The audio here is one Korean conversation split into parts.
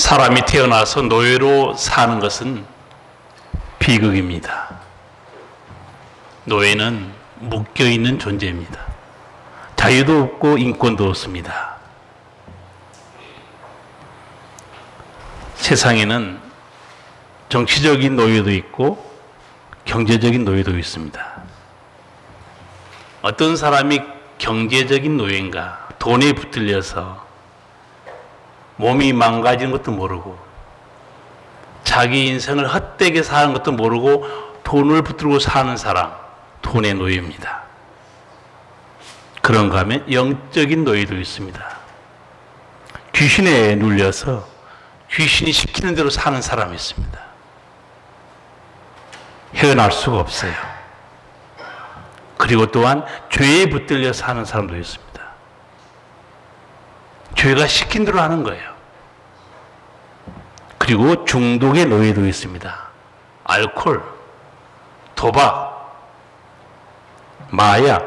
사람이 태어나서 노예로 사는 것은 비극입니다. 노예는 묶여있는 존재입니다. 자유도 없고 인권도 없습니다. 세상에는 정치적인 노예도 있고 경제적인 노예도 있습니다. 어떤 사람이 경제적인 노예인가, 돈에 붙들려서 몸이 망가지는 것도 모르고 자기 인생을 헛되게 사는 것도 모르고 돈을 붙들고 사는 사람, 돈의 노예입니다. 그런가 하면 영적인 노예도 있습니다. 귀신에 눌려서 귀신이 시키는 대로 사는 사람이 있습니다. 헤어날 수가 없어요. 그리고 또한 죄에 붙들려 사는 사람도 있습니다. 죄가 시킨 대로 하는 거예요. 그리고 중독의 노예도 있습니다. 알코올, 도박, 마약,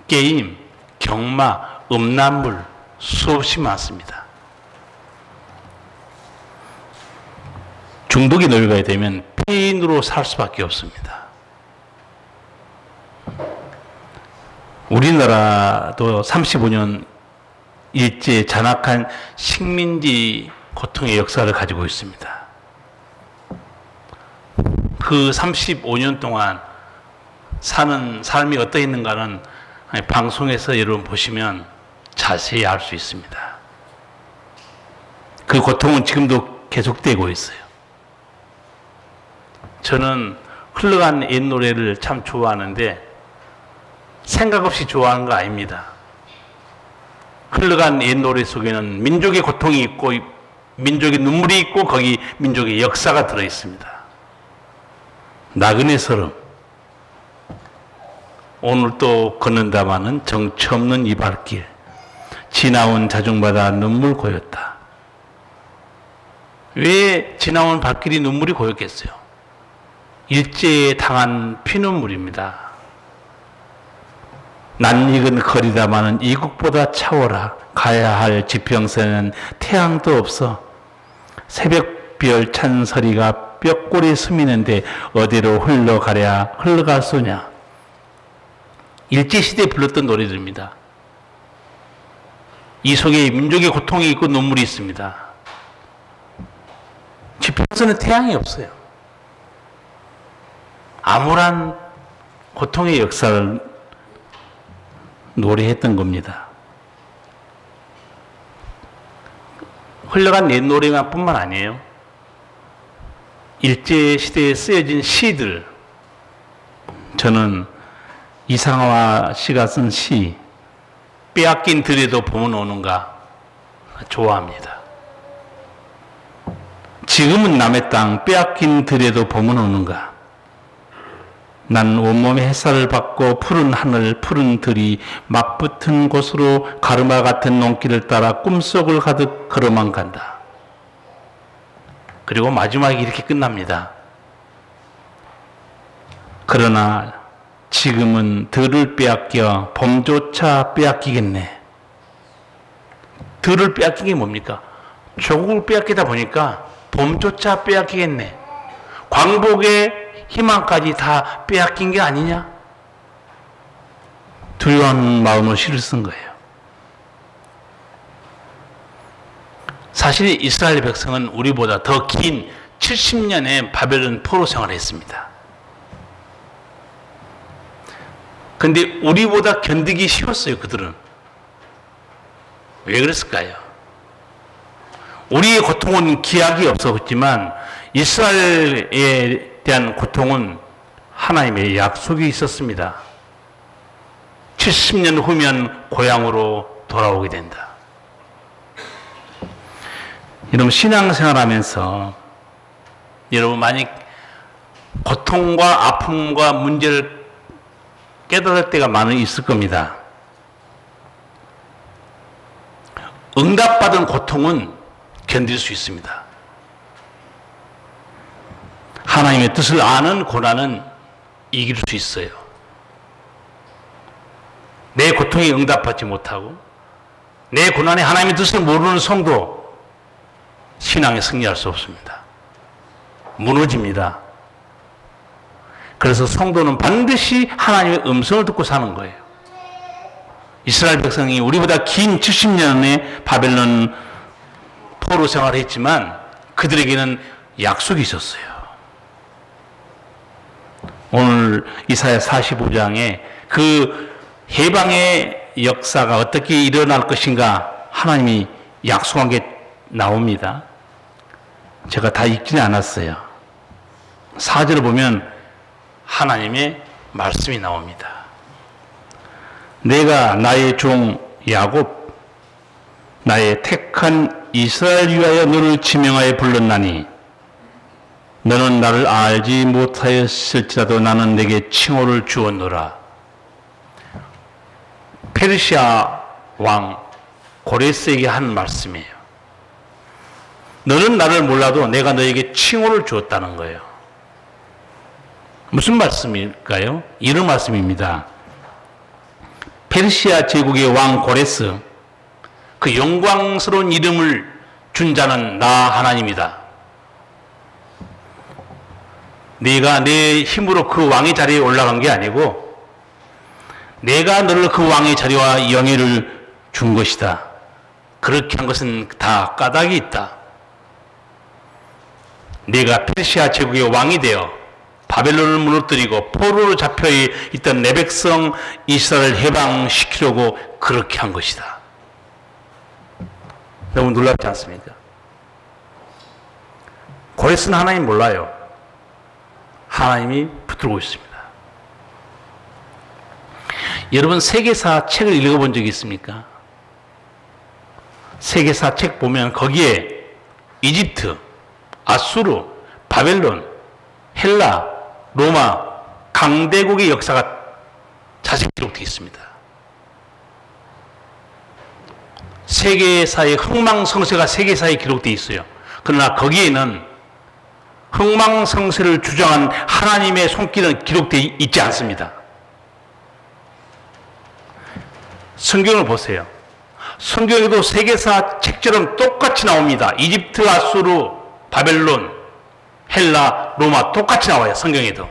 게임, 경마, 음란물 수없이 많습니다. 중독의 노예가 되면 폐인으로 살 수밖에 없습니다. 우리나라도 35년 일제 잔악한 식민지 고통의 역사를 가지고 있습니다. 그 35년 동안 사는 삶이 어떠했는가는 방송에서 여러분 보시면 자세히 알 수 있습니다. 그 고통은 지금도 계속되고 있어요. 저는 흘러간 옛 노래를 참 좋아하는데 생각 없이 좋아하는 거 아닙니다. 흘러간 옛 노래 속에는 민족의 고통이 있고 민족의 눈물이 있고 거기 민족의 역사가 들어있습니다. 나그네처럼 오늘 또 걷는다마는 정처 없는 이 발길, 지나온 자중바다 눈물 고였다. 왜 지나온 발길이 눈물이 고였겠어요? 일제에 당한 피눈물입니다. 낯익은 거리다마는 이국보다 차오라. 가야 할 지평선은 태양도 없어. 새벽별 찬소리가 뼈골에 스미는데 어디로 흘러갈 소냐. 일제시대에 불렀던 노래들입니다. 이 속에 민족의 고통이 있고 눈물이 있습니다. 지평선은 태양이 없어요. 암울한 고통의 역사를 노래했던 겁니다. 흘러간 옛 노래만 뿐만 아니에요. 일제시대에 쓰여진 시들, 저는 이상화 씨가 쓴 시, 빼앗긴 들에도 봄은 오는가 좋아합니다. 지금은 남의 땅, 빼앗긴 들에도 봄은 오는가. 난 온몸에 햇살을 받고 푸른 하늘, 푸른 들이 맞붙은 곳으로 가르마 같은 논길을 따라 꿈속을 가득 걸어만 간다. 그리고 마지막에 이렇게 끝납니다. 그러나 지금은 들을 빼앗겨 봄조차 빼앗기겠네. 들을 빼앗긴 게 뭡니까? 조국을 빼앗기다 보니까 봄조차 빼앗기겠네. 광복의 희망까지 다 빼앗긴 게 아니냐? 두려운 마음으로 시를 쓴 거예요. 사실 이스라엘 백성은 우리보다 더 긴 70년의 바벨론 포로 생활을 했습니다. 근데 우리보다 견디기 쉬웠어요, 그들은. 왜 그랬을까요? 우리의 고통은 기약이 없었지만 이스라엘에 대한 고통은 하나님의 약속이 있었습니다. 70년 후면 고향으로 돌아오게 된다. 여러분, 신앙생활하면서 여러분 만약 고통과 아픔과 문제를 깨달을 때가 많이 있을 겁니다. 응답받은 고통은 견딜 수 있습니다. 하나님의 뜻을 아는 고난은 이길 수 있어요. 내 고통에 응답받지 못하고 내 고난에 하나님의 뜻을 모르는 성도, 신앙에 승리할 수 없습니다. 무너집니다. 그래서 성도는 반드시 하나님의 음성을 듣고 사는 거예요. 이스라엘 백성이 우리보다 긴 70년의 바벨론 포로 생활을 했지만 그들에게는 약속이 있었어요. 오늘 이사야 45장에 그 해방의 역사가 어떻게 일어날 것인가 하나님이 약속한 게 나옵니다. 제가 다 읽지는 않았어요. 4절을 보면 하나님의 말씀이 나옵니다. 내가 나의 종 야곱 나의 택한 이스라엘 위하여 너를 지명하여 불렀나니 너는 나를 알지 못하였을지라도 나는 내게 칭호를 주었노라. 페르시아 왕 고레스에게 한 말씀이에요. 너는 나를 몰라도 내가 너에게 칭호를 주었다는 거예요. 무슨 말씀일까요? 이런 말씀입니다. 페르시아 제국의 왕 고레스, 그 영광스러운 이름을 준 자는 나 하나님이다. 네가 내 힘으로 그 왕의 자리에 올라간 게 아니고 내가 너를 그 왕의 자리와 영예를 준 것이다. 그렇게 한 것은 다 까닭이 있다. 네가 페르시아 제국의 왕이 되어 바벨론을 무너뜨리고 포로로 잡혀 있던 내 백성 이스라엘을 해방시키려고 그렇게 한 것이다. 너무 놀랍지 않습니까? 고레스는 하나님 몰라요. 하나님이 붙들고 있습니다. 여러분 세계사 책을 읽어본 적이 있습니까? 세계사 책 보면 거기에 이집트, 아수르, 바벨론, 헬라, 로마, 강대국의 역사가 자세히 기록되어 있습니다. 세계사의 흥망성쇠가 세계사에 기록되어 있어요. 그러나 거기에는 흥망성쇠를 주장한 하나님의 손길은 기록되어 있지 않습니다. 성경을 보세요. 성경에도 세계사 책처럼 똑같이 나옵니다. 이집트, 아수르, 바벨론, 헬라, 로마 똑같이 나와요. 성경에도.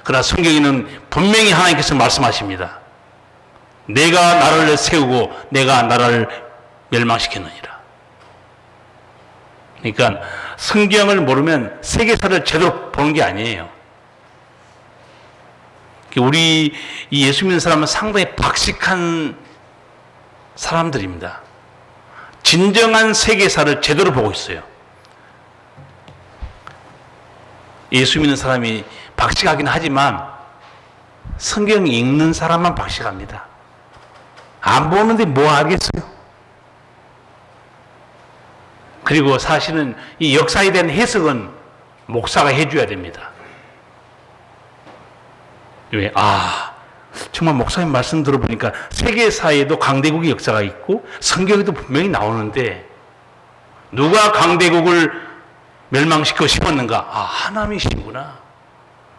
그러나 성경에는 분명히 하나님께서 말씀하십니다. 내가 나라를 세우고 내가 나라를 멸망시켰느니라. 그러니까 성경을 모르면 세계사를 제대로 보는 게 아니에요. 우리 이 예수 믿는 사람은 상당히 박식한 사람들입니다. 진정한 세계사를 제대로 보고 있어요. 예수 믿는 사람이 박식하긴 하지만 성경 읽는 사람만 박식합니다. 안 보는데 뭐 알겠어요? 그리고 사실은 이 역사에 대한 해석은 목사가 해줘야 됩니다. 왜? 정말 목사님 말씀 들어보니까 세계사에도 강대국의 역사가 있고 성경에도 분명히 나오는데 누가 강대국을 멸망시키고 싶었는가? 하나님이시구나.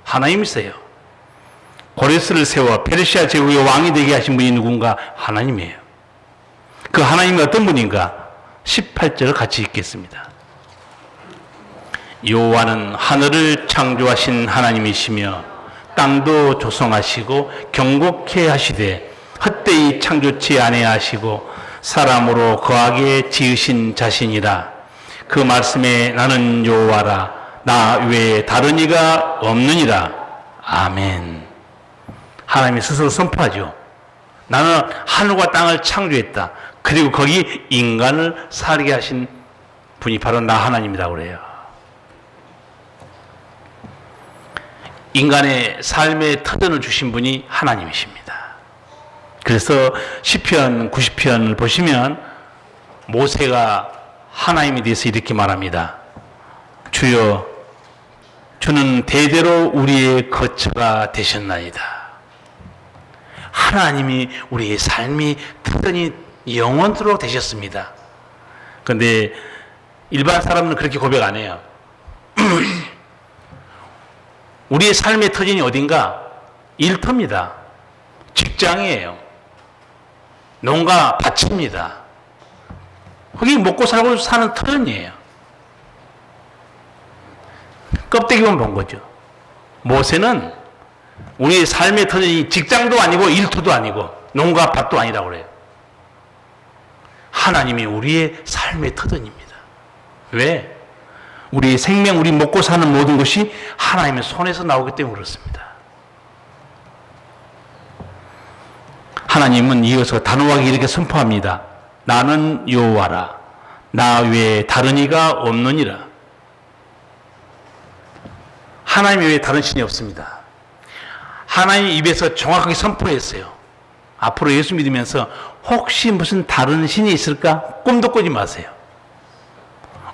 하나님이세요. 고레스를 세워 페르시아 제국의 왕이 되게 하신 분이 누군가? 하나님이에요. 그 하나님이 어떤 분인가? 18절을 같이 읽겠습니다. 여호와는 하늘을 창조하신 하나님이시며 땅도 조성하시고 경곡케 하시되 헛되이 창조치 아니하시고 사람으로 거하게 지으신 자신이라. 그 말씀에 나는 여호와라 나 외에 다른 이가 없느니라. 아멘. 하나님이 스스로 선포하죠. 나는 하늘과 땅을 창조했다. 그리고 거기 인간을 살게 하신 분이 바로 나 하나님이라고 그래요. 인간의 삶의 터전을 주신 분이 하나님이십니다. 그래서 시편 90편을 보시면 모세가 하나님에 대해서 이렇게 말합니다. 주여 주는 대대로 우리의 거처가 되셨나이다. 하나님이 우리의 삶이 터전이 영원토록 되셨습니다. 그런데 일반 사람은 그렇게 고백 안 해요. 우리의 삶의 터전이 어딘가? 일터입니다. 직장이에요. 농가 밭입니다. 그게 먹고 살고 사는 터전이에요. 껍데기만 본 거죠. 모세는 우리의 삶의 터전이 직장도 아니고 일터도 아니고 농가 밭도 아니라고 그래요. 하나님이 우리의 삶의 터전입니다. 왜? 우리의 생명, 우리 먹고 사는 모든 것이 하나님의 손에서 나오기 때문에 그렇습니다. 하나님은 이어서 단호하게 이렇게 선포합니다. 나는 여호와라. 나 외에 다른 이가 없느니라. 하나님 외에 다른 신이 없습니다. 하나님 입에서 정확하게 선포했어요. 앞으로 예수 믿으면서 혹시 무슨 다른 신이 있을까? 꿈도 꾸지 마세요.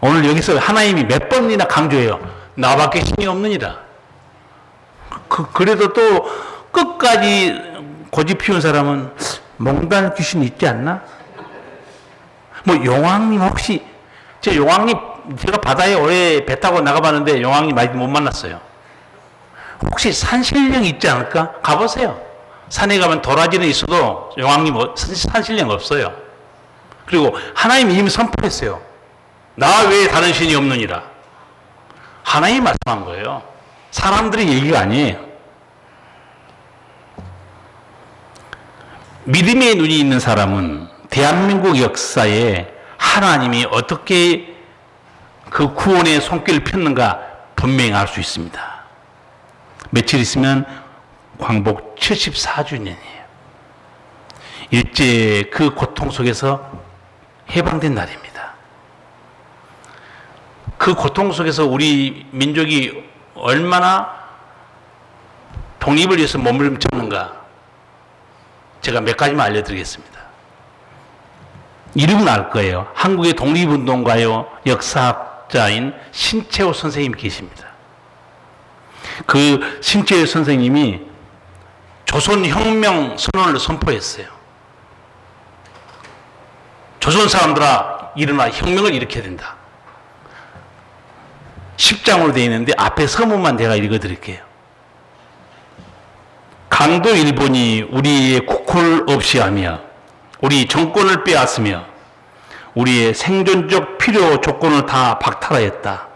오늘 여기서 하나님이 몇 번이나 강조해요. 나밖에 신이 없느니라. 그래도 또 끝까지 고집 피운 사람은 몽단 귀신이 있지 않나? 뭐 용왕님 혹시 용왕님 제가 바다에 오래 배 타고 나가봤는데 용왕님 많이 못 만났어요. 혹시 산신령이 있지 않을까? 가보세요. 산에 가면 도라지는 있어도 용왕님 산신령 없어요. 그리고 하나님이 이미 선포했어요. 나 외에 다른 신이 없느니라. 하나님이 말씀한 거예요. 사람들의 얘기가 아니에요. 믿음의 눈이 있는 사람은 대한민국 역사에 하나님이 어떻게 그 구원의 손길을 폈는가 분명히 알 수 있습니다. 며칠 있으면 광복 74주년이에요. 일제 그 고통 속에서 해방된 날입니다. 그 고통 속에서 우리 민족이 얼마나 독립을 위해서 몸을 쳤는가 제가 몇 가지만 알려드리겠습니다. 이름은 알 거예요. 한국의 독립운동가요 역사학자인 신채호 선생님이 계십니다. 그 신채호 선생님이 조선혁명 선언을 선포했어요. 조선 사람들아 일어나 혁명을 일으켜야 된다. 10장으로 되어 있는데 앞에 서문만 제가 읽어드릴게요. 강도 일본이 우리의 국호를 없이 하며 우리 정권을 빼앗으며 우리의 생존적 필요 조건을 다 박탈하였다.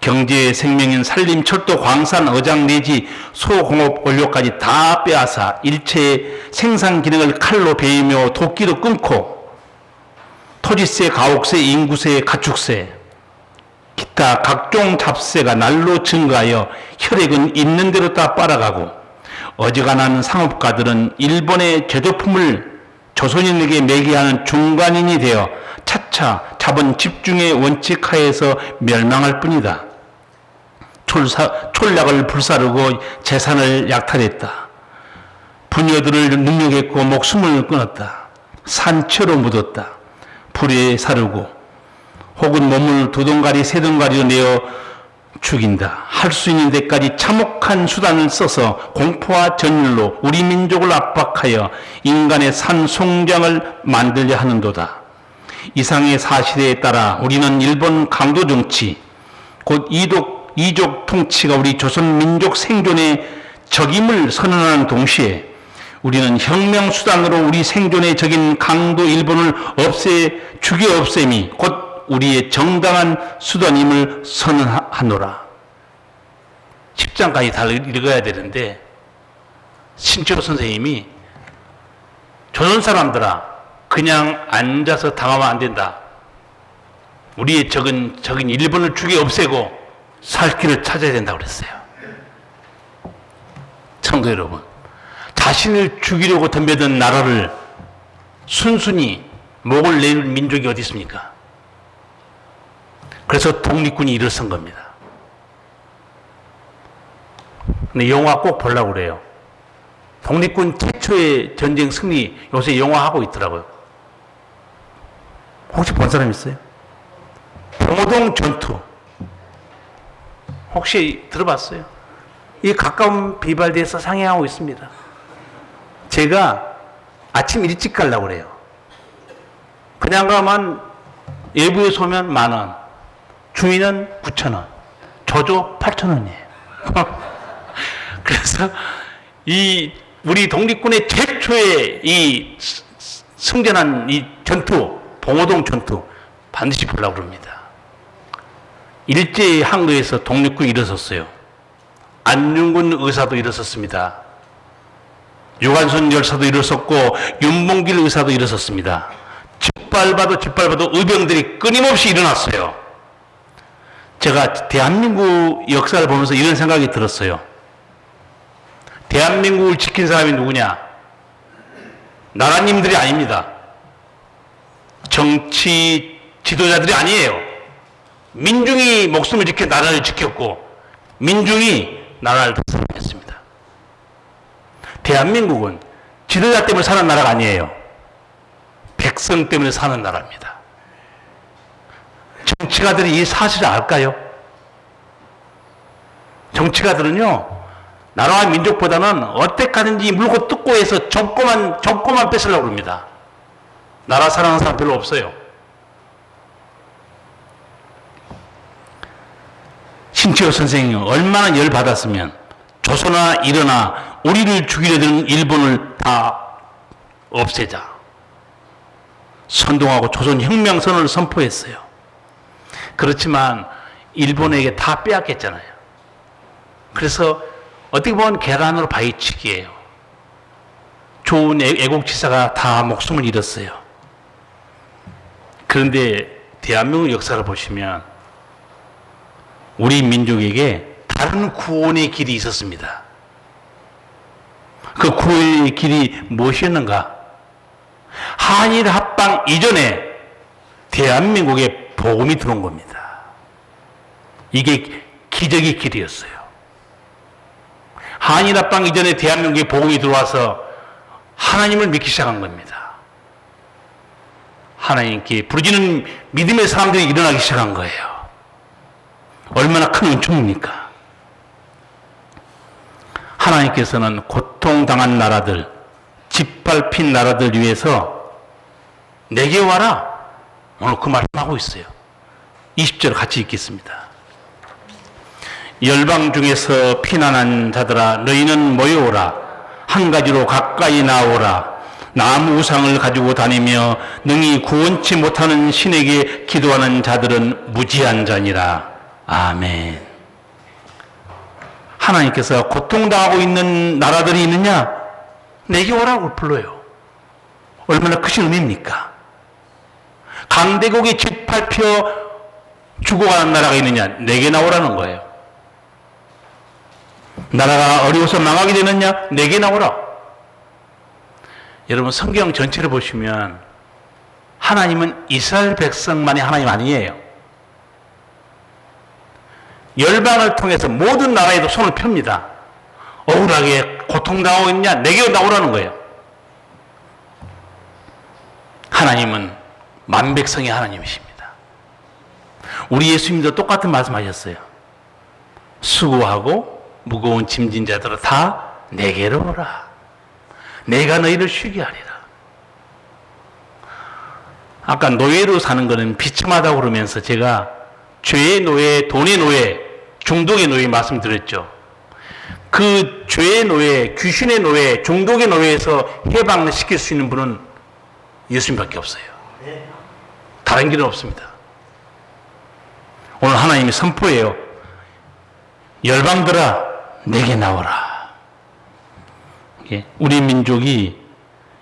경제의 생명인 산림, 철도, 광산, 어장 내지 소공업 원료까지 다 빼앗아 일체의 생산 기능을 칼로 베이며 도끼로 끊고 토지세, 가옥세, 인구세, 가축세 기타 각종 잡세가 날로 증가하여 혈액은 있는 대로 다 빨아가고 어지간한 상업가들은 일본의 제조품을 조선인에게 매개하는 중간인이 되어 차차 자본 집중의 원칙 하에서 멸망할 뿐이다. 촌략을 불사르고 재산을 약탈했다. 부녀들을 능욕했고 목숨을 끊었다. 산채로 묻었다. 불에 사르고 혹은 몸을 두 동가리 세 동가리로 내어 죽인다. 할 수 있는 데까지 참혹한 수단을 써서 공포와 전율로 우리 민족을 압박하여 인간의 산송장을 만들려 하는도다. 이상의 사실에 따라 우리는 일본 강도 정치, 곧 이족 통치가 우리 조선 민족 생존의 적임을 선언하는 동시에 우리는 혁명 수단으로 우리 생존의 적인 강도 일본을 죽여 없앰이 곧 우리의 정당한 수단임을 선언하노라. 10장까지 다 읽어야 되는데 신채호 선생님이 조선 사람들아 그냥 앉아서 당하면 안 된다. 우리의 적인 일본을 죽여 없애고 살 길을 찾아야 된다고 그랬어요. 성도 여러분, 자신을 죽이려고 덤벼든 나라를 순순히 목을 내릴 민족이 어디 있습니까? 그래서 독립군이 일어선 겁니다. 근데 영화 꼭 보려고 그래요. 독립군 최초의 전쟁 승리 요새 영화 하고 있더라고요. 혹시 본 사람 있어요? 봉오동 전투 혹시 들어봤어요? 이 가까운 비발디에서 상영하고 있습니다. 제가 아침 일찍 가려고 그래요. 그냥 가면 외부에서 오면 10,000원, 주인은 9,000원, 저조 8,000원이에요. 그래서 우리 독립군의 최초의 이 승전한 이 전투 봉오동 전투 반드시 보려고 그럽니다. 일제히 한국에서 독립군이 일어섰어요. 안중근 의사도 일어섰습니다. 유관순 열사도 일어섰고 윤봉길 의사도 일어섰습니다. 짓밟아도 의병들이 끊임없이 일어났어요. 제가 대한민국 역사를 보면서 이런 생각이 들었어요. 대한민국을 지킨 사람이 누구냐? 나라님들이 아닙니다. 정치 지도자들이 아니에요. 민중이 목숨을 지켜 나라를 지켰고 민중이 나라를 사랑했습니다. 대한민국은 지도자 때문에 사는 나라가 아니에요. 백성 때문에 사는 나라입니다. 정치가들이 이 사실을 알까요? 정치가들은요, 나라와 민족보다는 어떻게든지 물고 뜯고 해서 정권만 뺏으려고 합니다. 나라 사랑하는 사람 별로 없어요. 신채호 선생님이 얼마나 열받았으면 조선아 일어나 우리를 죽이려 드는 일본을 다 없애자. 선동하고 조선혁명선언을 선포했어요. 그렇지만 일본에게 다 빼앗겼잖아요. 그래서 어떻게 보면 계란으로 바위치기예요. 좋은 애국지사가 다 목숨을 잃었어요. 그런데 대한민국 역사를 보시면 우리 민족에게 다른 구원의 길이 있었습니다. 그 구원의 길이 무엇이었는가? 한일 합방 이전에 대한민국에 복음이 들어온 겁니다. 이게 기적의 길이었어요. 한일 합방 이전에 대한민국에 복음이 들어와서 하나님을 믿기 시작한 겁니다. 하나님께 부르짖는 믿음의 사람들이 일어나기 시작한 거예요. 얼마나 큰 은총입니까? 하나님께서는 고통당한 나라들, 짓밟힌 나라들 위해서 내게 와라. 오늘 그 말씀하고 있어요. 20절 같이 읽겠습니다. 열방 중에서 피난한 자들아 너희는 모여오라. 한 가지로 가까이 나오라. 나무 우상을 가지고 다니며 능히 구원치 못하는 신에게 기도하는 자들은 무지한 자니라. 아멘. 하나님께서 고통당하고 있는 나라들이 있느냐? 내게 오라고 불러요. 얼마나 크신 의미입니까? 강대국이 짓밟혀 죽어가는 나라가 있느냐? 내게 나오라는 거예요. 나라가 어려워서 망하게 되느냐? 내게 나오라. 여러분 성경 전체를 보시면 하나님은 이스라엘 백성만이 하나님 아니에요. 열방을 통해서 모든 나라에도 손을 펴니다. 억울하게 고통당하고 있냐? 내게 나오라는 거예요. 하나님은 만백성의 하나님이십니다. 우리 예수님도 똑같은 말씀하셨어요. 수고하고 무거운 짐진 자들아 다 내게로 오라. 내가 너희를 쉬게 하리라. 아까 노예로 사는 것은 비참하다고 그러면서 제가 죄의 노예, 돈의 노예, 중독의 노예 말씀드렸죠. 그 죄의 노예, 귀신의 노예, 중독의 노예에서 해방을 시킬 수 있는 분은 예수님밖에 없어요. 다른 길은 없습니다. 오늘 하나님이 선포해요. 열방들아 내게 나오라. 우리 민족이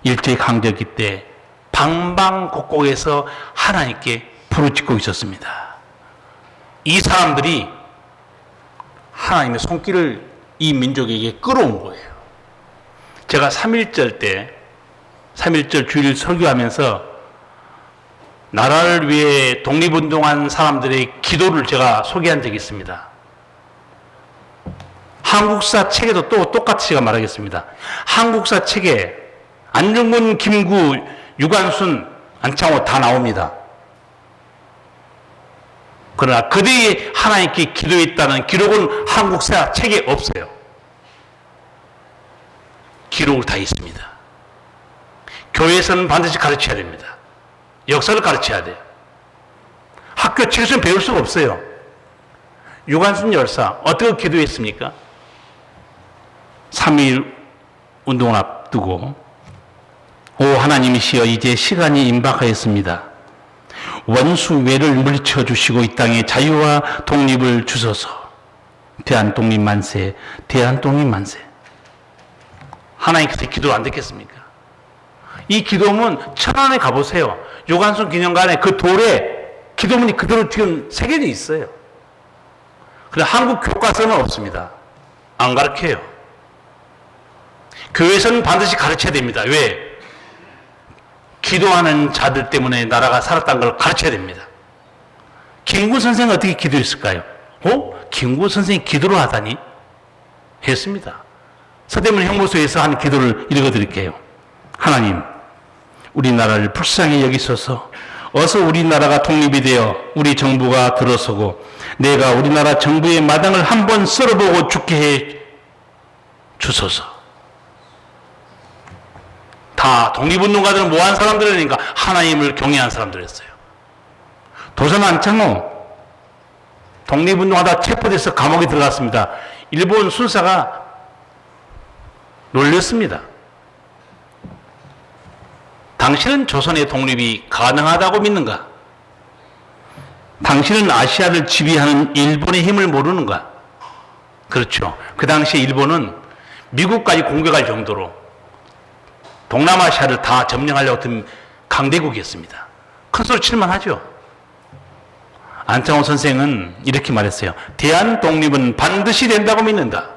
일제히 강점기 때 방방곡곡에서 하나님께 부르짖고 있었습니다. 이 사람들이 하나님의 손길을 이 민족에게 끌어온 거예요. 제가 3.1절 때 3.1절 주일 설교하면서 나라를 위해 독립운동한 사람들의 기도를 제가 소개한 적이 있습니다. 한국사 책에도 또 똑같이 제가 말하겠습니다. 한국사 책에 안중근, 김구, 유관순, 안창호 다 나옵니다. 그러나 그들이 하나님께 기도했다는 기록은 한국사 책에 없어요. 기록을 다 있습니다. 교회에서는 반드시 가르쳐야 됩니다. 역사를 가르쳐야 돼요. 학교 책에서는 배울 수가 없어요. 유관순 열사 어떻게 기도했습니까? 3.1 운동을 앞두고 오 하나님이시여 이제 시간이 임박하였습니다. 원수외를 물리쳐 주시고 이 땅에 자유와 독립을 주소서. 대한독립 만세, 대한독립 만세. 하나님께서 기도 안 듣겠습니까? 이 기도문 천안에 가보세요. 요간순 기념관에 그 돌에 기도문이 그대로 지금 새겨져 있어요. 그런데 한국 교과서는 없습니다. 안 가르쳐요. 교회에서는 반드시 가르쳐야 됩니다. 왜? 기도하는 자들 때문에 나라가 살았다는 걸 가르쳐야 됩니다. 김구 선생은 어떻게 기도했을까요? 김구 선생이 기도를 하다니? 했습니다. 서대문 형무소에서 한 기도를 읽어드릴게요. 하나님, 우리나라를 불쌍히 여기소서. 어서 우리나라가 독립이 되어 우리 정부가 들어서고 내가 우리나라 정부의 마당을 한번 썰어보고 죽게 해 주소서. 다 독립운동가들은 뭐한 사람들이니까 하나님을 경외한 사람들이었어요. 도산 안창호 독립운동하다 체포돼서 감옥에 들어갔습니다. 일본 순사가 놀렸습니다. 당신은 조선의 독립이 가능하다고 믿는가? 당신은 아시아를 지배하는 일본의 힘을 모르는가? 그렇죠. 그 당시에 일본은 미국까지 공격할 정도로 동남아시아를 다 점령하려고 했던 강대국이었습니다. 큰 소리 칠만 하죠. 안창호 선생은 이렇게 말했어요. 대한 독립은 반드시 된다고 믿는다.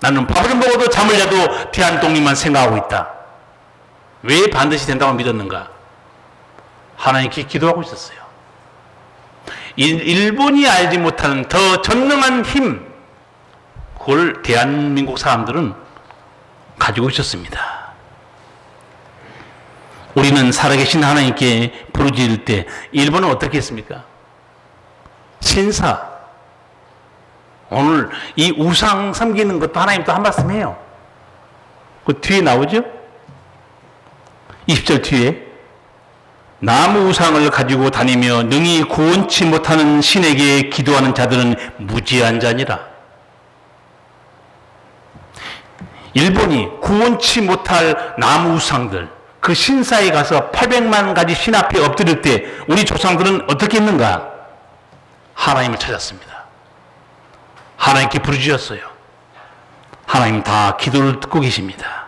나는 밥을 먹어도 잠을 자도 대한 독립만 생각하고 있다. 왜 반드시 된다고 믿었는가? 하나님께 기도하고 있었어요. 일본이 알지 못하는 더 전능한 힘, 그걸 대한민국 사람들은 가지고 있었습니다. 우리는 살아계신 하나님께 부르짖을 때 일본은 어떻게 했습니까? 신사. 오늘 이 우상 섬기는 것도 하나님 또 한 말씀 해요. 그 뒤에 나오죠? 20절 뒤에 나무 우상을 가지고 다니며 능히 구원치 못하는 신에게 기도하는 자들은 무지한 자니라. 일본이 구원치 못할 나무 우상들, 그 신사에 가서 800만 가지 신 앞에 엎드릴 때 우리 조상들은 어떻게 했는가? 하나님을 찾았습니다. 하나님께 부르짖었어요. 하나님 다 기도를 듣고 계십니다.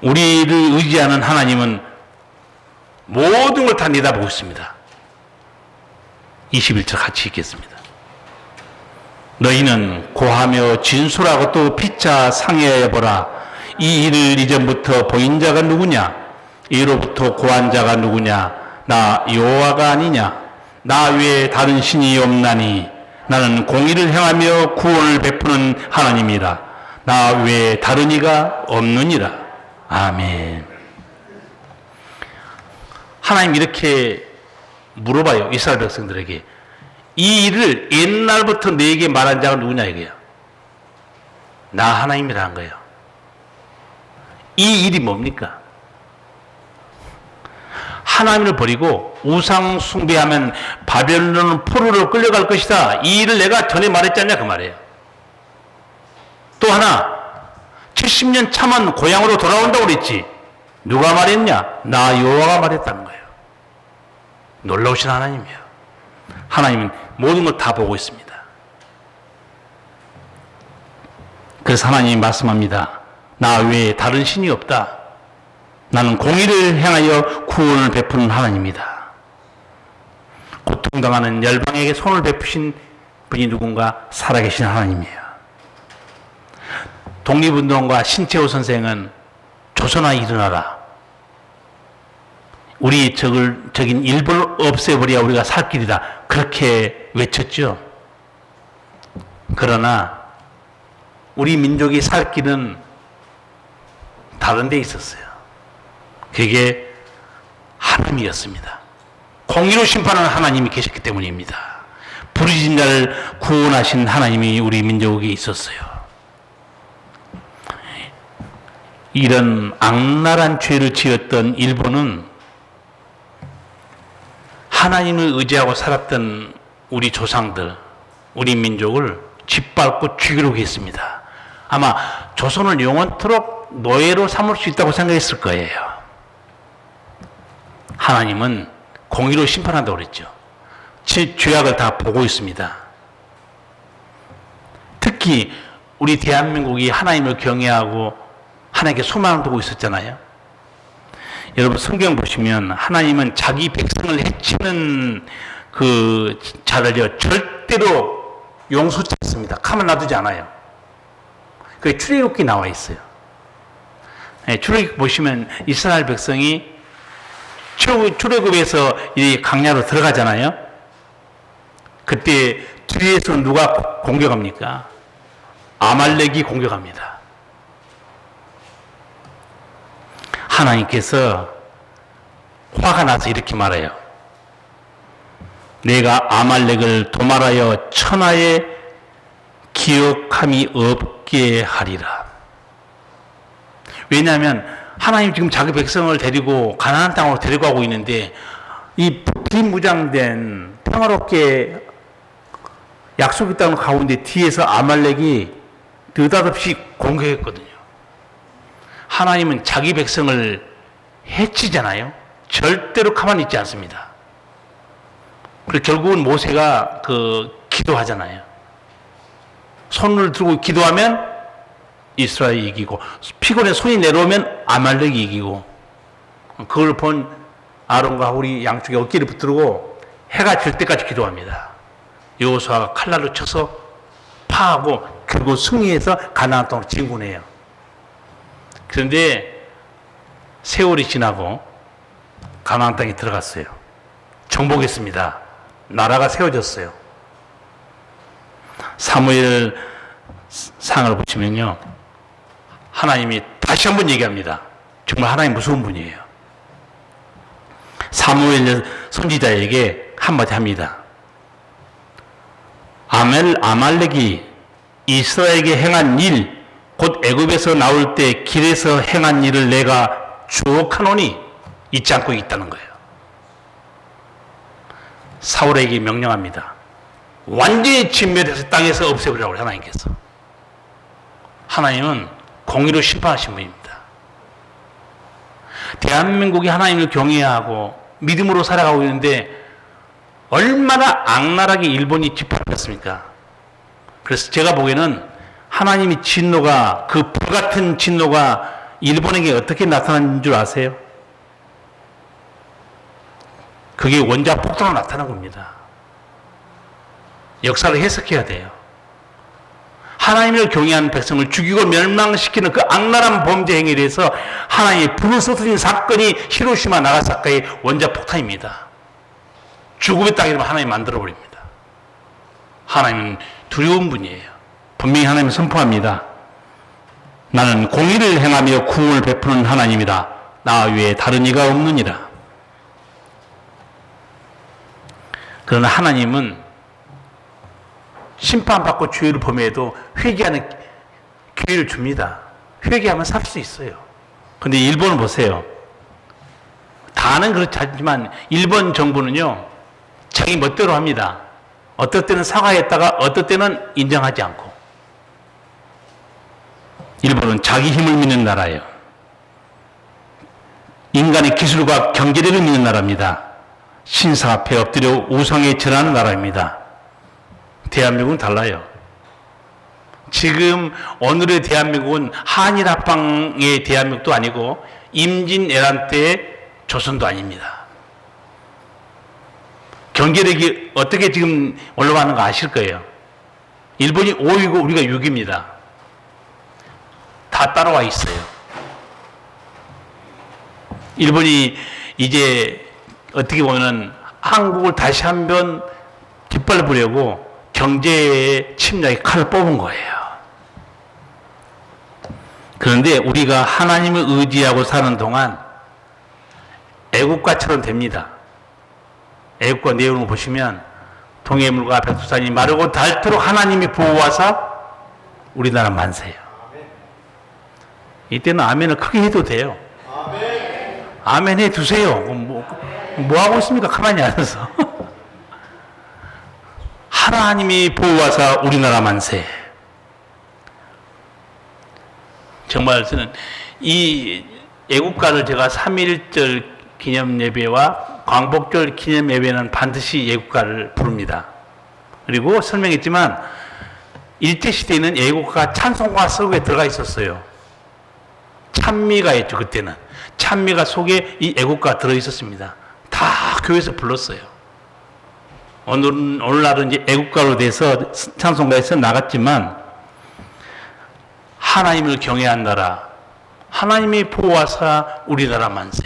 우리를 의지하는 하나님은 모든 걸 다 내다보고 있습니다. 21절 같이 읽겠습니다. 너희는 고하며 진술하고 또 피차 상해하여 보라. 이 일을 이전부터 보인 자가 누구냐? 이로부터 고한 자가 누구냐? 나 여호와가 아니냐? 나 외에 다른 신이 없나니 나는 공의를 행하며 구원을 베푸는 하나님이라. 나 외에 다른 이가 없느니라. 아멘. 하나님 이렇게 물어봐요. 이스라엘 백성들에게. 이 일을 옛날부터 너에게 말한 자가 누구냐 이거예요. 나 하나님이라는 거예요. 이 일이 뭡니까? 하나님을 버리고 우상 숭배하면 바벨론 포로로 끌려갈 것이다. 이 일을 내가 전에 말했지 않냐 그 말이에요. 또 하나 70년 참은 고향으로 돌아온다고 그랬지. 누가 말했냐? 나 여호와가 말했다는 거예요. 놀라우신 하나님이에요. 하나님은 모든 걸 다 보고 있습니다. 그래서 하나님이 말씀합니다. 나 외에 다른 신이 없다. 나는 공의를 행하여 구원을 베푸는 하나님이다. 고통당하는 열방에게 손을 베푸신 분이 누군가? 살아계신 하나님이에요. 독립운동가 신채호 선생은 조선아 일어나라. 우리 적인 일본을 없애버려야 우리가 살 길이다. 그렇게 외쳤죠. 그러나 우리 민족이 살 길은 다른 데 있었어요. 그게 하나님이었습니다. 공의로 심판하는 하나님이 계셨기 때문입니다. 부르짖은 자를 구원하신 하나님이 우리 민족에 있었어요. 이런 악랄한 죄를 지었던 일본은 하나님을 의지하고 살았던 우리 조상들, 우리 민족을 짓밟고 죽이려고 했습니다. 아마 조선을 영원토록 노예로 삼을 수 있다고 생각했을 거예요. 하나님은 공의로 심판한다고 그랬죠. 죄악을 다 보고 있습니다. 특히 우리 대한민국이 하나님을 경외하고 하나님께 소망을 두고 있었잖아요. 여러분 성경 보시면 하나님은 자기 백성을 해치는 그 자를요 절대로 용서치 않습니다. 가만 놔두지 않아요. 그게 출애굽기 나와 있어요. 네, 출애굽 보시면 이스라엘 백성이 출애굽에서 이 강야로 들어가잖아요. 그때 뒤에서 누가 공격합니까? 아말렉이 공격합니다. 하나님께서 화가 나서 이렇게 말해요. 내가 아말렉을 도말하여 천하에 기억함이 없게 하리라. 왜냐하면 하나님 지금 자기 백성을 데리고 가나안 땅으로 데려가고 있는데 이 비무장된 평화롭게 약속의 땅을 가운데 뒤에서 아말렉이 느닷없이 공격했거든요. 하나님은 자기 백성을 해치잖아요. 절대로 가만히 있지 않습니다. 그리고 결국은 모세가 기도하잖아요. 손을 들고 기도하면 이스라엘이 이기고 피곤해 손이 내려오면 아말렉이 이기고 그걸 본 아론과 우리 양쪽에 어깨를 붙들고 해가 질 때까지 기도합니다. 여호수아가 칼날로 쳐서 파하고 결국 승리해서 가나안 땅으로 진군해요. 그런데 세월이 지나고 가나안 땅에 들어갔어요. 정복했습니다. 나라가 세워졌어요. 사무엘 상을 보시면요. 하나님이 다시 한번 얘기합니다. 정말 하나님 무서운 분이에요. 사무엘 선지자에게 한마디 합니다. 아말렉이 이스라엘에게 행한 일, 곧 애굽에서 나올 때 길에서 행한 일을 내가 주옥하노니 잊지 않고 있다는 거예요. 사울에게 명령합니다. 완전히 진멸해서 땅에서 없애버리라고 하나님께서. 하나님은 공의로 심판하신 분입니다. 대한민국이 하나님을 경외하고 믿음으로 살아가고 있는데 얼마나 악랄하게 일본이 짓밟혔습니까? 그래서 제가 보기에는 하나님의 진노가 그 불같은 진노가 일본에게 어떻게 나타난 줄 아세요? 그게 원자폭탄으로 나타난 겁니다. 역사를 해석해야 돼요. 하나님을 경외하는 백성을 죽이고 멸망시키는 그 악랄한 범죄 행위에 대해서 하나님의 불을 쏟아진 사건이 히로시마 나가사키의 원자폭탄입니다. 죽음의 땅이라면 하나님 만들어버립니다. 하나님은 두려운 분이에요. 분명히 하나님은 선포합니다. 나는 공의를 행하며 구원을 베푸는 하나님이다. 나 외에 다른 이가 없느니라. 그러나 하나님은 심판받고 죄를 범해도 회개하는 기회를 줍니다. 회개하면 살 수 있어요. 그런데 일본을 보세요. 다는 그렇지 않지만 일본 정부는요. 자기 멋대로 합니다. 어떨 때는 사과했다가 어떨 때는 인정하지 않고. 일본은 자기 힘을 믿는 나라예요. 인간의 기술과 경제력을 믿는 나라입니다. 신사 앞에 엎드려 우상에 절하는 나라입니다. 대한민국은 달라요. 지금 오늘의 대한민국은 한일 합방의 대한민국도 아니고 임진왜란 때의 조선도 아닙니다. 경제력이 어떻게 지금 올라가는 거 아실 거예요. 일본이 5위고 우리가 6위입니다. 다 따라와 있어요. 일본이 이제 어떻게 보면은 한국을 다시 한번 뒷발보려고 경제의 침략에 칼을 뽑은 거예요. 그런데 우리가 하나님을 의지하고 사는 동안 애국가처럼 됩니다. 애국가 내용을 보시면 동해물과 백두산이 마르고 닳도록 하나님이 보호하사 우리나라 만세예요. 이때는 아멘을 크게 해도 돼요. 아멘 해 두세요. 뭐 하고 있습니까? 가만히 앉아서. 하나님이 보호하사 우리나라 만세. 정말 저는 이 애국가를 제가 3.1절 기념 예배와 광복절 기념 예배는 반드시 애국가를 부릅니다. 그리고 설명했지만 일제시대에는 애국가 찬송가 속에 들어가 있었어요. 찬미가 있죠. 그때는 찬미가 속에 이 애국가 들어있었습니다. 다 교회에서 불렀어요. 오늘날은 이제 애국가로 돼서 찬송가에서 나갔지만 하나님을 경외한 나라, 하나님이 보호하사 우리나라 만세.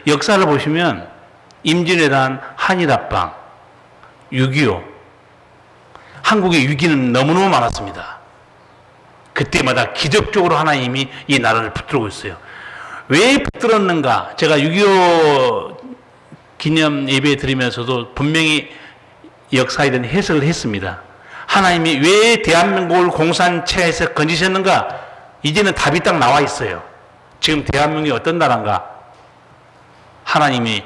역사를 보시면 임진왜란, 한일합방, 6.25 한국의 위기는 너무너무 많았습니다. 그때마다 기적적으로 하나님이 이 나라를 붙들고 있어요. 왜 붙들었는가? 제가 6.25 기념 예배 드리면서도 분명히 역사에 대한 해석을 했습니다. 하나님이 왜 대한민국을 공산체에서 건지셨는가? 이제는 답이 딱 나와 있어요. 지금 대한민국이 어떤 나라인가? 하나님이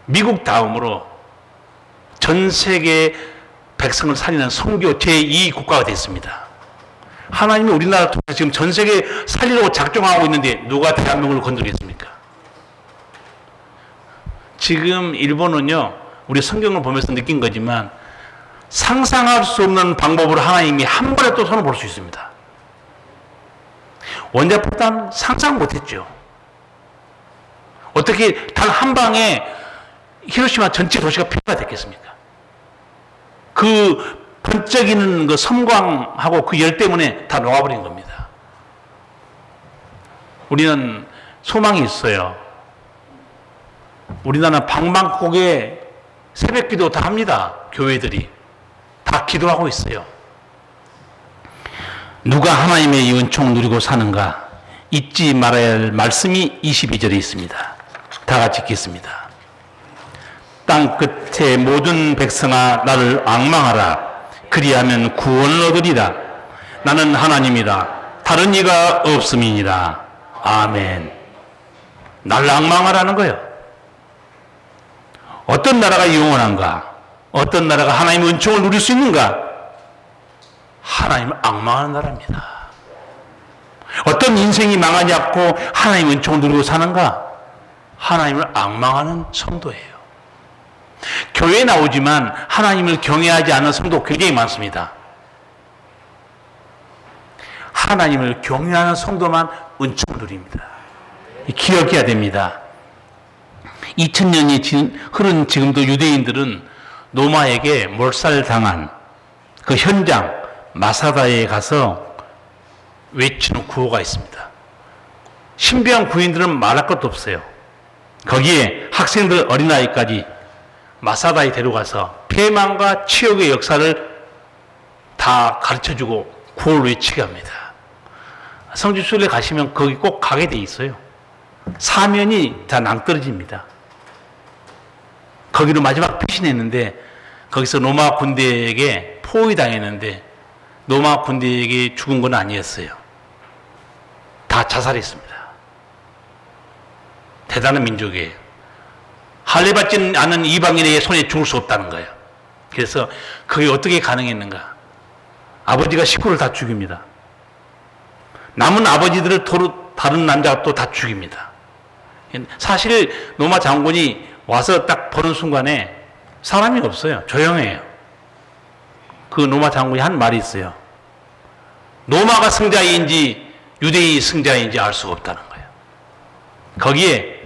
미국 다음으로 전 세계 백성을 살리는 선교 제2국가가 됐습니다. 하나님이 우리나라를 통해서 지금 전 세계 살리려고 작정하고 있는데 누가 대한민국을 건드리겠습니까? 지금 일본은요, 우리 성경을 보면서 느낀 거지만 상상할 수 없는 방법으로 하나님이 한 번에 또 손을 볼 수 있습니다. 원자폭탄 상상 못했죠. 어떻게 단 한 방에 히로시마 전체 도시가 폐가 됐겠습니까? 그 번쩍이는 그 섬광하고 그 열 때문에 다 녹아버린 겁니다. 우리는 소망이 있어요. 우리나라는 방방곡에 새벽 기도 다 합니다. 교회들이 다 기도하고 있어요. 누가 하나님의 이 은총 누리고 사는가? 잊지 말아야 할 말씀이 22절에 있습니다. 다 같이 읽겠습니다. 땅 끝에 모든 백성아 나를 앙망하라. 그리하면 구원을 얻으리라. 나는 하나님이라 다른 이가 없음이니라. 아멘. 나를 앙망하라는 거예요. 어떤 나라가 영원한가? 어떤 나라가 하나님의 은총을 누릴 수 있는가? 하나님을 앙망하는 나라입니다. 어떤 인생이 망하지 않고 하나님의 은총을 누리고 사는가? 하나님을 앙망하는 성도예요. 교회에 나오지만 하나님을 경외하지 않는 성도 굉장히 많습니다. 하나님을 경외하는 성도만 은총을 누립니다. 기억해야 됩니다. 2000년이 흐른 지금도 유대인들은 로마에게 몰살당한 그 현장 마사다에 가서 외치는 구호가 있습니다. 신비한 구인들은 말할 것도 없어요. 거기에 학생들 어린아이까지 마사다에 데려가서 폐망과 치욕의 역사를 다 가르쳐주고 구호를 외치게 합니다. 성지순례 가시면 거기 꼭 가게 돼 있어요. 사면이 다 낭떠러집니다. 거기로 마지막 피신했는데 거기서 로마 군대에게 포위당했는데 로마 군대에게 죽은 건 아니었어요. 다 자살했습니다. 대단한 민족이에요. 할례받지 않은 이방인의 손에 죽을 수 없다는 거예요. 그래서 그게 어떻게 가능했는가? 아버지가 식구를 다 죽입니다. 남은 아버지들을 다른 남자가 또 다 죽입니다. 사실 로마 장군이 와서 딱 보는 순간에 사람이 없어요. 조용해요. 그 로마 장군이 한 말이 있어요. 로마가 승자인지 유대인이 승자인지 알 수가 없다는 거예요. 거기에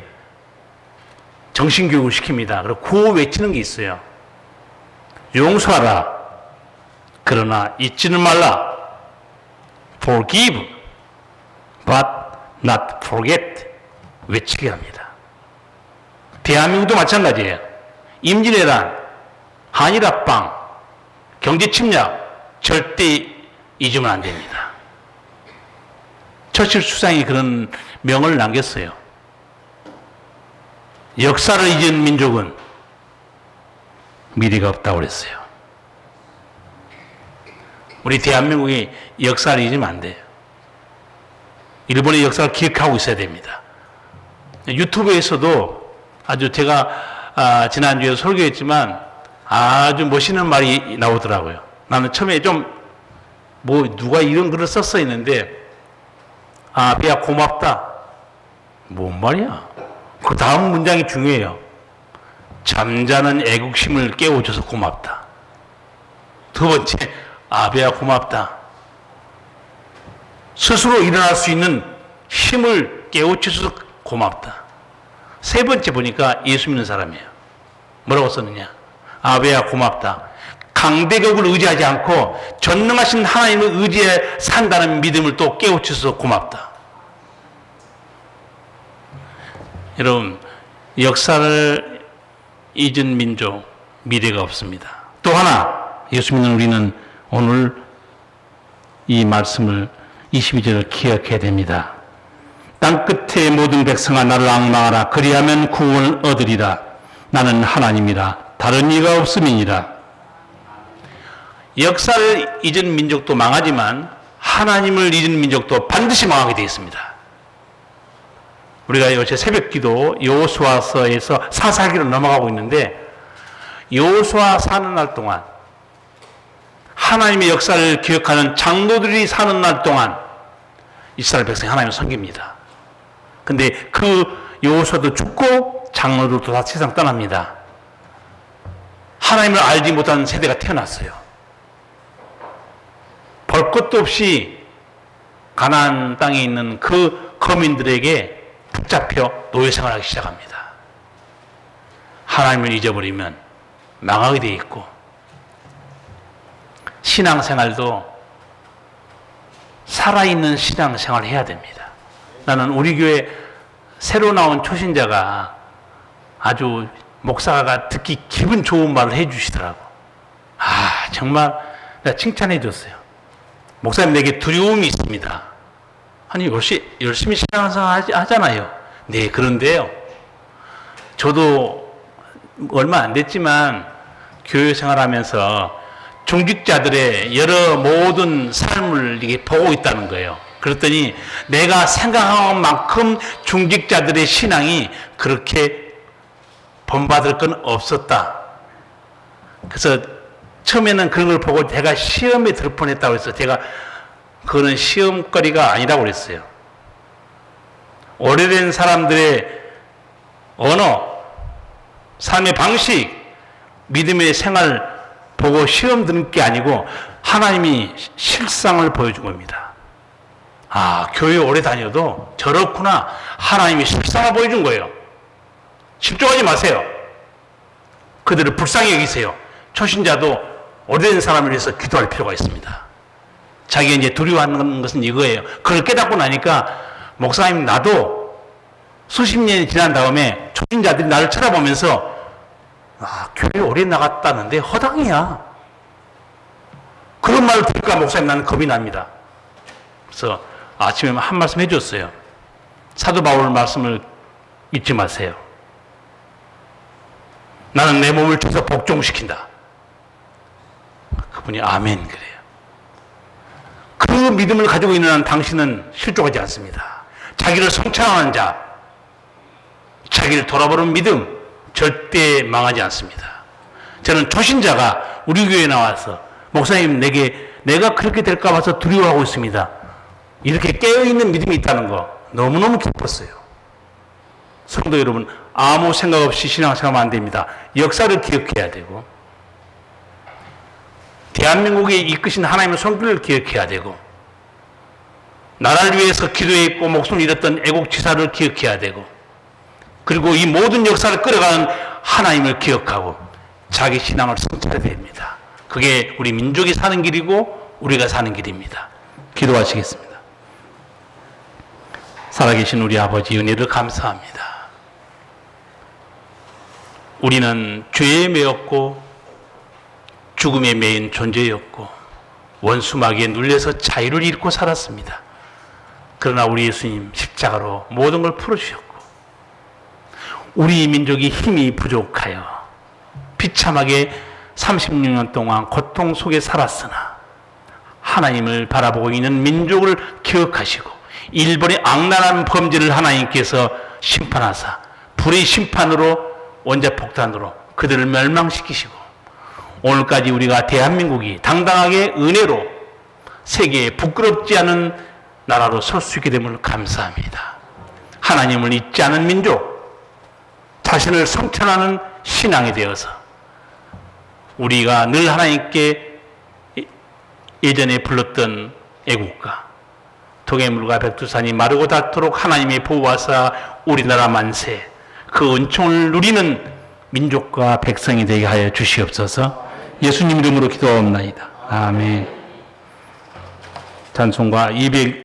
정신교육을 시킵니다. 그리고 구호 외치는 게 있어요. 용서하라. 그러나 잊지는 말라. Forgive, but not forget. 외치게 합니다. 대한민국도 마찬가지예요. 임진왜란, 한일합방, 경제침략 절대 잊으면 안 됩니다. 처칠 수상이 그런 명언을 남겼어요. 역사를 잊은 민족은 미래가 없다고 그랬어요. 우리 대한민국이 역사를 잊으면 안 돼요. 일본의 역사를 기억하고 있어야 됩니다. 유튜브에서도 아주 제가 지난주에 설교했지만 아주 멋있는 말이 나오더라고요. 나는 처음에 누가 이런 글을 썼어 했는데 비야 고맙다. 뭔 말이야? 그 다음 문장이 중요해요. 잠자는 애국심을 깨워줘서 고맙다. 두 번째, 아베야 고맙다. 스스로 일어날 수 있는 힘을 깨우쳐줘서 고맙다. 세 번째 보니까 예수 믿는 사람이에요. 뭐라고 썼느냐? 아베야 고맙다. 강대국을 의지하지 않고 전능하신 하나님을 의지해 산다는 믿음을 또 깨우쳐서 고맙다. 여러분, 역사를 잊은 민족, 미래가 없습니다. 또 하나, 예수 믿는 우리는 오늘 이 말씀을 22절을 기억해야 됩니다. 땅끝의 모든 백성아 나를 앙망하라. 그리하면 구원을 얻으리라. 나는 하나님이라. 다른 이가 없음이니라. 역사를 잊은 민족도 망하지만 하나님을 잊은 민족도 반드시 망하게 되어 있습니다. 우리가 요새 새벽기도 여호수아서에서 사사기로 넘어가고 있는데 여호수아 사는 날 동안 하나님의 역사를 기억하는 장로들이 사는 날 동안 이스라엘 백성이 하나님을 섬깁니다. 근데 그 여호수아도 죽고 장로들도 다 세상 떠납니다. 하나님을 알지 못하는 세대가 태어났어요. 볼 것도 없이 가나안 땅에 있는 그 거민들에게 붙잡혀 노예 생활하기 시작합니다. 하나님을 잊어버리면 망하게 돼 있고 신앙생활도 살아있는 신앙생활을 해야 됩니다. 나는 우리 교회 새로 나온 초신자가 아주 목사가 듣기 기분 좋은 말을 해주시더라고. 정말 내가 칭찬해 줬어요. 목사님 내게 두려움이 있습니다. 아니 열심히 신앙생활 하잖아요. 네, 그런데요. 저도 얼마 안 됐지만 교회 생활하면서 중직자들의 여러 모든 삶을 이게 보고 있다는 거예요. 그랬더니 내가 생각한 만큼 중직자들의 신앙이 그렇게 본받을 건 없었다. 그래서 처음에는 그런 걸 보고 제가 시험에 들 뻔했다고 해서 제가 그거는 시험거리가 아니라고 그랬어요. 오래된 사람들의 언어, 삶의 방식, 믿음의 생활 보고 시험 드는 게 아니고 하나님이 실상을 보여준 겁니다. 교회 오래 다녀도 저렇구나. 하나님이 실상을 보여준 거예요. 실족하지 마세요. 그들을 불쌍히 여기세요. 초신자도 오래된 사람을 위해서 기도할 필요가 있습니다. 자기가 이제 두려워하는 것은 이거예요. 그걸 깨닫고 나니까 목사님 나도 수십 년이 지난 다음에 초신자들이 나를 쳐다보면서 교회 오래 나갔다는데 허당이야. 그런 말을 들을까 목사님 나는 겁이 납니다. 그래서 아침에 한 말씀 해줬어요. 사도 바울 말씀을 잊지 마세요. 나는 내 몸을 줘서 복종시킨다. 그분이 아멘 그래요. 그 믿음을 가지고 있는 당신은 실족하지 않습니다. 자기를 성찬하는 자, 자기를 돌아보는 믿음 절대 망하지 않습니다. 저는 초신자가 우리 교회에 나와서 목사님 내가 그렇게 될까 봐서 두려워하고 있습니다. 이렇게 깨어있는 믿음이 있다는 거 너무너무 기뻤어요. 성도 여러분, 아무 생각 없이 신앙생활하면 안 됩니다. 역사를 기억해야 되고 대한민국에 이끄신 하나님의 손길을 기억해야 되고 나라를 위해서 기도했고 목숨을 잃었던 애국지사를 기억해야 되고 그리고 이 모든 역사를 끌어가는 하나님을 기억하고 자기 신앙을 성찰해야 됩니다. 그게 우리 민족이 사는 길이고 우리가 사는 길입니다. 기도하시겠습니다. 살아계신 우리 아버지 은혜를 감사합니다. 우리는 죄에 매였고 죽음에 매인 존재였고 원수마귀에 눌려서 자유를 잃고 살았습니다. 그러나 우리 예수님 십자가로 모든 걸 풀어주셨고 우리 민족이 힘이 부족하여 비참하게 36년 동안 고통 속에 살았으나 하나님을 바라보고 있는 민족을 기억하시고 일본의 악랄한 범죄를 하나님께서 심판하사 불의 심판으로 원자폭탄으로 그들을 멸망시키시고 오늘까지 우리가 대한민국이 당당하게 은혜로 세계에 부끄럽지 않은 나라로 설 수 있게 됨을 감사합니다. 하나님을 잊지 않은 민족, 자신을 성찬하는 신앙이 되어서 우리가 늘 하나님께 예전에 불렀던 애국가 동해물과 백두산이 마르고 닿도록 하나님의 보호하사 우리나라 만세 그 은총을 누리는 민족과 백성이 되게 하여 주시옵소서. 예수님 이름으로 기도하옵나이다. 아멘. 찬송가 200